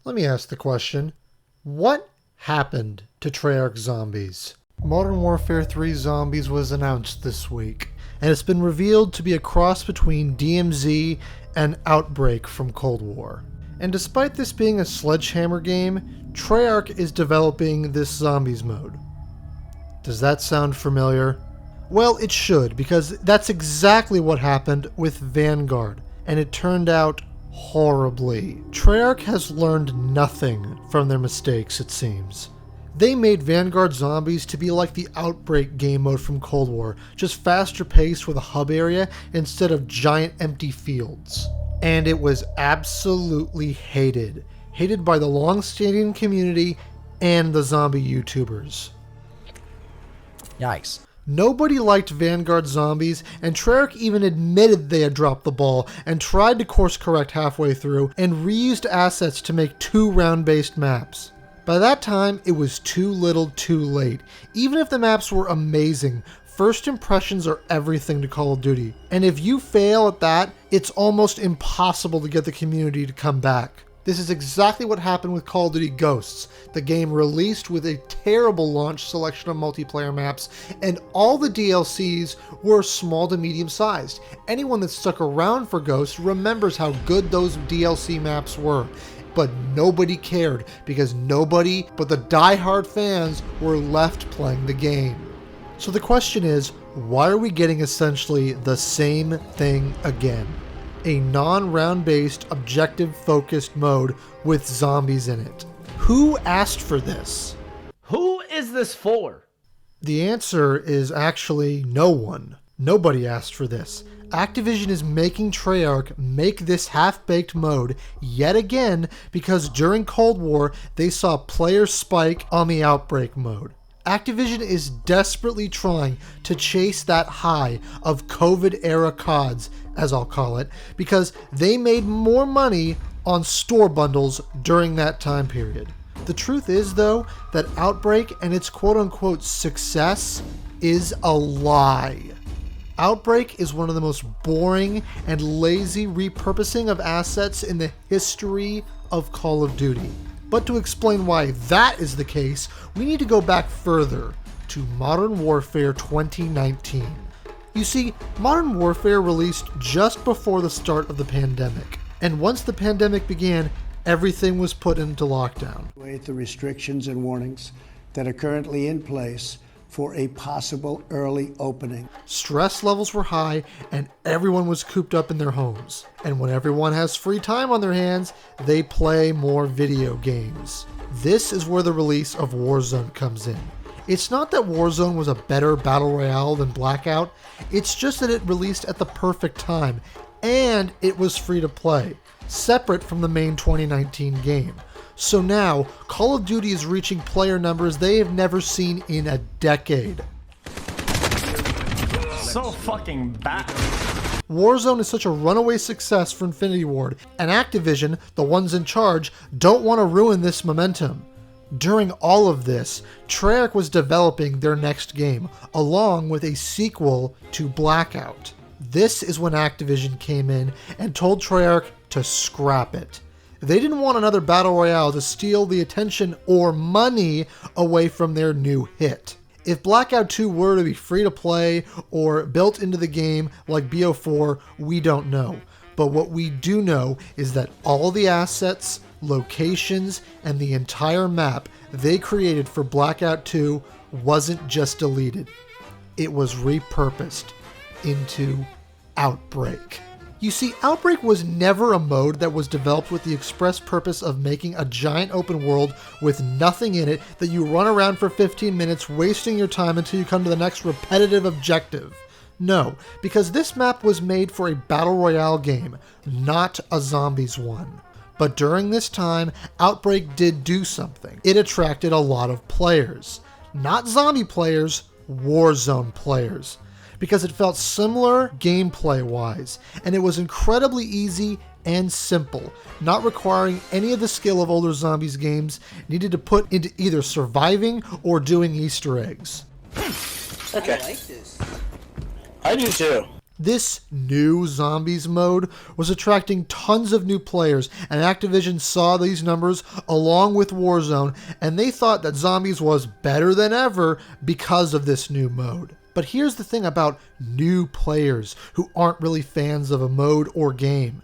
Let me ask the question, what happened to Treyarch Zombies? Modern Warfare 3 Zombies was announced this week, and it's been revealed to be a cross between DMZ and Outbreak from Cold War. And despite this being a sledgehammer game, Treyarch is developing this Zombies mode. Does that sound familiar? Well, it should, because that's exactly what happened with Vanguard, and it turned out horribly. Treyarch has learned nothing from their mistakes, it seems. They made Vanguard Zombies to be like the Outbreak game mode from Cold War, just faster paced with a hub area instead of giant empty fields. And it was absolutely hated. Hated by the long-standing community and the zombie YouTubers. Yikes. Nobody liked Vanguard Zombies, and Treyarch even admitted they had dropped the ball and tried to course correct halfway through and reused assets to make 2 round-based maps. By that time, it was too little too late. Even if the maps were amazing, first impressions are everything to Call of Duty. And if you fail at that, it's almost impossible to get the community to come back. This is exactly what happened with Call of Duty Ghosts. The game released with a terrible launch selection of multiplayer maps, and all the DLCs were small to medium sized. Anyone that stuck around for Ghosts remembers how good those DLC maps were. But nobody cared, because nobody but the die-hard fans were left playing the game. So the question is, why are we getting essentially the same thing again? A non-round based, objective-focused mode with zombies in it. Who asked for this? Who is this for? The answer is actually no one. Nobody asked for this. Activision is making Treyarch make this half-baked mode yet again because during Cold War they saw players spike on the Outbreak mode. Activision is desperately trying to chase that high of COVID-era CODs, as I'll call it, because they made more money on store bundles during that time period. The truth is, though, that Outbreak and its quote-unquote success is a lie. Outbreak is one of the most boring and lazy repurposing of assets in the history of Call of Duty. But to explain why that is the case, we need to go back further to Modern Warfare 2019. You see, Modern Warfare released just before the start of the pandemic. And once the pandemic began, everything was put into lockdown. The restrictions and warnings that are currently in place for a possible early opening. Stress levels were high and everyone was cooped up in their homes. And when everyone has free time on their hands, they play more video games. This is where the release of Warzone comes in. It's not that Warzone was a better battle royale than Blackout, it's just that it released at the perfect time, and it was free to play, separate from the main 2019 game. So now, Call of Duty is reaching player numbers they have never seen in a decade. So fucking bad. Warzone is such a runaway success for Infinity Ward, and Activision, the ones in charge, don't want to ruin this momentum. During all of this, Treyarch was developing their next game, along with a sequel to Blackout. This is when Activision came in and told Treyarch to scrap it. They didn't want another battle royale to steal the attention or money away from their new hit. If Blackout 2 were to be free to play or built into the game like BO4, we don't know. But what we do know is that all the assets, locations, and the entire map they created for Blackout 2 wasn't just deleted. It was repurposed into Outbreak. You see, Outbreak was never a mode that was developed with the express purpose of making a giant open world with nothing in it that you run around for 15 minutes wasting your time until you come to the next repetitive objective. No, because this map was made for a battle royale game, not a zombies one. But during this time, Outbreak did do something. It attracted a lot of players. Not zombie players, Warzone players. Because it felt similar gameplay-wise, and it was incredibly easy and simple, not requiring any of the skill of older zombies games needed to put into either surviving or doing Easter eggs. Okay. I like this. I do too. This new Zombies mode was attracting tons of new players, and Activision saw these numbers along with Warzone, and they thought that Zombies was better than ever because of this new mode. But here's the thing about new players who aren't really fans of a mode or game.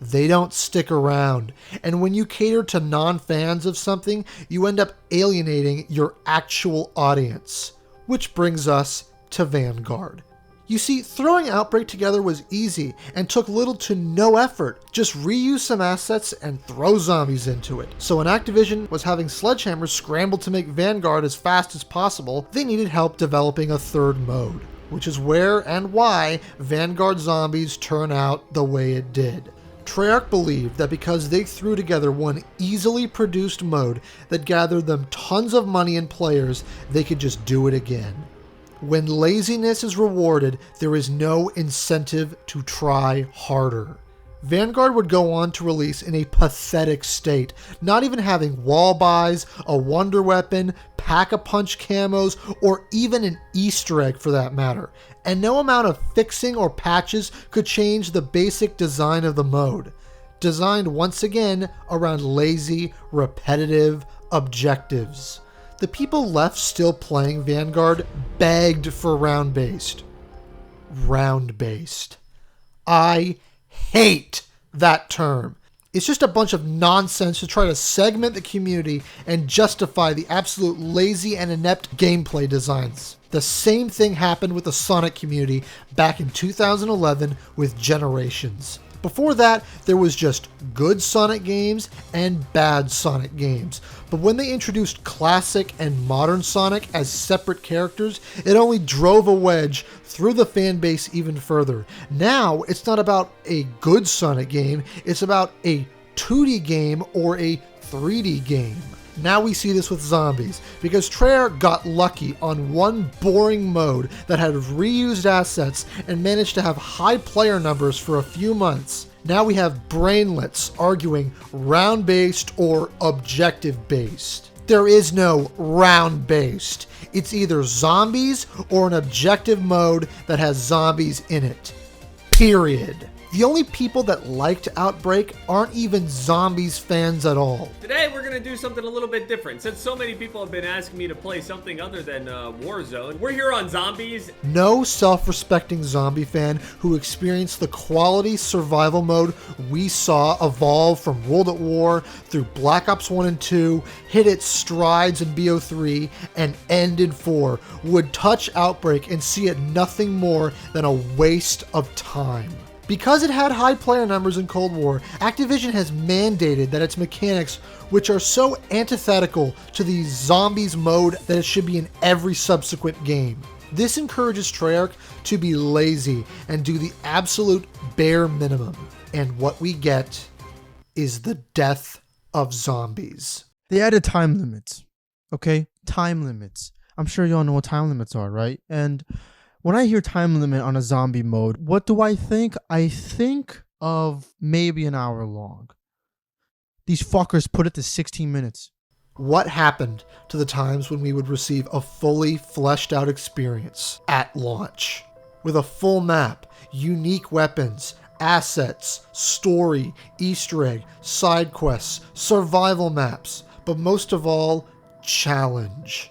They don't stick around, and when you cater to non-fans of something, you end up alienating your actual audience. Which brings us to Vanguard. You see, throwing Outbreak together was easy and took little to no effort. Just reuse some assets and throw zombies into it. So when Activision was having Sledgehammer scramble to make Vanguard as fast as possible, they needed help developing a third mode, which is where and why Vanguard Zombies turn out the way it did. Treyarch believed that because they threw together one easily produced mode that gathered them tons of money and players, they could just do it again. When laziness is rewarded, there is no incentive to try harder. Vanguard would go on to release in a pathetic state, not even having wall buys, a wonder weapon, pack-a-punch camos, or even an Easter egg for that matter. And no amount of fixing or patches could change the basic design of the mode, designed once again around lazy, repetitive objectives. The people left still playing Vanguard begged for round-based. Round-based. I hate that term. It's just a bunch of nonsense to try to segment the community and justify the absolute lazy and inept gameplay designs. The same thing happened with the Sonic community back in 2011 with Generations. Before that, there was just good Sonic games and bad Sonic games. But when they introduced classic and modern Sonic as separate characters, it only drove a wedge through the fan base even further. Now, it's not about a good Sonic game, it's about a 2D game or a 3D game. Now we see this with Zombies, because Treyarch got lucky on one boring mode that had reused assets and managed to have high player numbers for a few months. Now we have brainlets arguing round-based or objective-based. There is no round-based. It's either Zombies or an objective mode that has zombies in it. Period. The only people that liked Outbreak aren't even Zombies fans at all. Today we're gonna do something a little bit different. Since so many people have been asking me to play something other than Warzone, we're here on Zombies. No self-respecting zombie fan who experienced the quality survival mode we saw evolve from World at War through Black Ops 1 and 2, hit its strides in BO3, and end in 4 would touch Outbreak and see it nothing more than a waste of time. Because it had high player numbers in Cold War, Activision has mandated that its mechanics, which are so antithetical to the Zombies mode, that it should be in every subsequent game. This encourages Treyarch to be lazy and do the absolute bare minimum. And what we get is the death of Zombies. They added time limits. Okay? Time limits. I'm sure you all know what time limits are, right? And when I hear time limit on a zombie mode, what do I think? I think of maybe an hour long. These fuckers put it to 16 minutes. What happened to the times when we would receive a fully fleshed out experience at launch? With a full map, unique weapons, assets, story, Easter egg, side quests, survival maps, but most of all, challenge.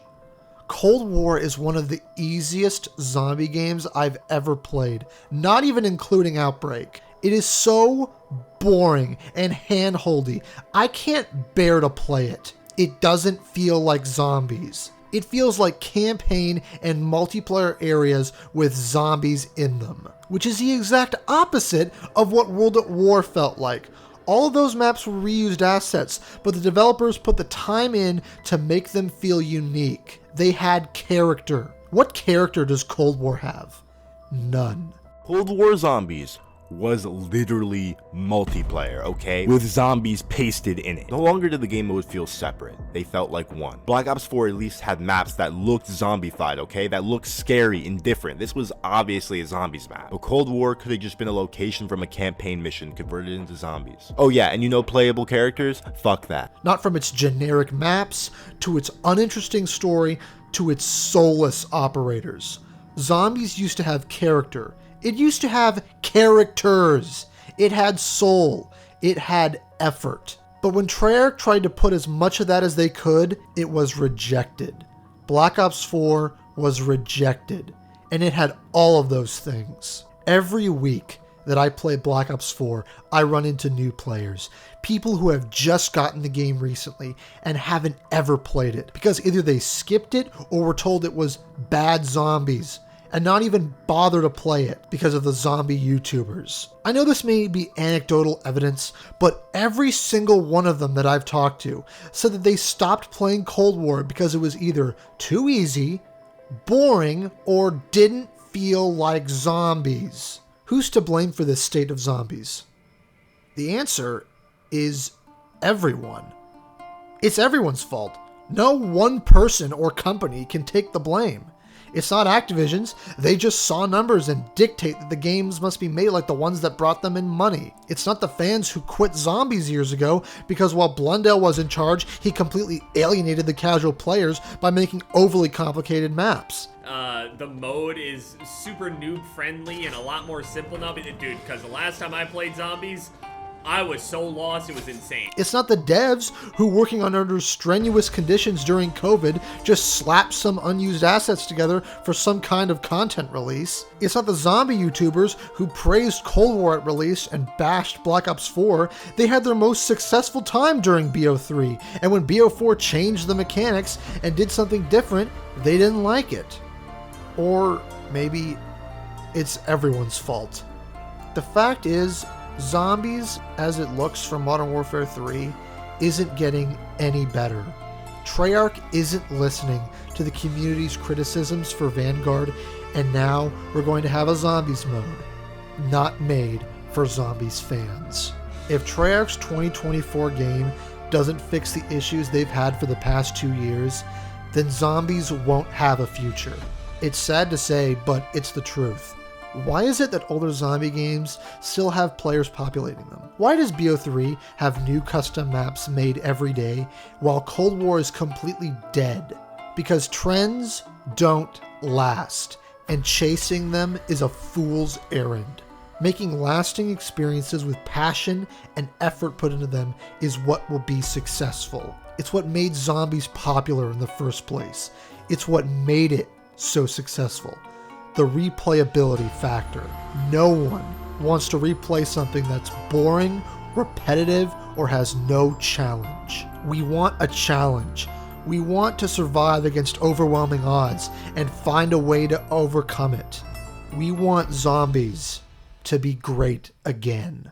Cold War is one of the easiest zombie games I've ever played, not even including Outbreak. It is so boring and handholdy, I can't bear to play it. It doesn't feel like Zombies. It feels like campaign and multiplayer areas with zombies in them, which is the exact opposite of what World at War felt like. All of those maps were reused assets, but the developers put the time in to make them feel unique. They had character. What character does Cold War have? None. Cold War Zombies was literally multiplayer, okay? With zombies pasted in it. No longer did the game mode feel separate. They felt like one. Black Ops 4 at least had maps that looked zombified, okay? That looked scary and different. This was obviously a zombies map. But Cold War could have just been a location from a campaign mission converted into zombies. Oh yeah, and you know playable characters? Fuck that. Not from its generic maps, to its uninteresting story, to its soulless operators. Zombies used to have character, It used to have characters. It had soul. It had effort. But when Treyarch tried to put as much of that as they could, it was rejected. Black Ops 4 was rejected, and it had all of those things. Every week that I play Black Ops 4, I run into new players. People who have just gotten the game recently and haven't ever played it because either they skipped it or were told it was bad zombies and not even bother to play it because of the zombie YouTubers. I know this may be anecdotal evidence, but every single one of them that I've talked to said that they stopped playing Cold War because it was either too easy, boring, or didn't feel like zombies. Who's to blame for this state of zombies? The answer is everyone. It's everyone's fault. No one person or company can take the blame. It's not Activision's. They just saw numbers and dictate that the games must be made like the ones that brought them in money. It's not the fans who quit Zombies years ago because while Blundell was in charge, he completely alienated the casual players by making overly complicated maps. The mode is super noob friendly and a lot more simple now. Dude, because the last time I played Zombies, I was so lost, it was insane. It's not the devs who, working under strenuous conditions during COVID, just slapped some unused assets together for some kind of content release. It's not the zombie YouTubers who praised Cold War at release and bashed Black Ops 4. They had their most successful time during BO3, and when BO4 changed the mechanics and did something different, they didn't like it. Or maybe it's everyone's fault. The fact is, Zombies, as it looks from Modern Warfare 3, isn't getting any better. Treyarch isn't listening to the community's criticisms for Vanguard, and now we're going to have a Zombies mode, not made for Zombies fans. If Treyarch's 2024 game doesn't fix the issues they've had for the past 2 years, then Zombies won't have a future. It's sad to say, but it's the truth. Why is it that older zombie games still have players populating them? Why does BO3 have new custom maps made every day while Cold War is completely dead? Because trends don't last, and chasing them is a fool's errand. Making lasting experiences with passion and effort put into them is what will be successful. It's what made Zombies popular in the first place. It's what made it so successful. The replayability factor. No one wants to replay something that's boring, repetitive, or has no challenge. We want a challenge. We want to survive against overwhelming odds and find a way to overcome it. We want Zombies to be great again.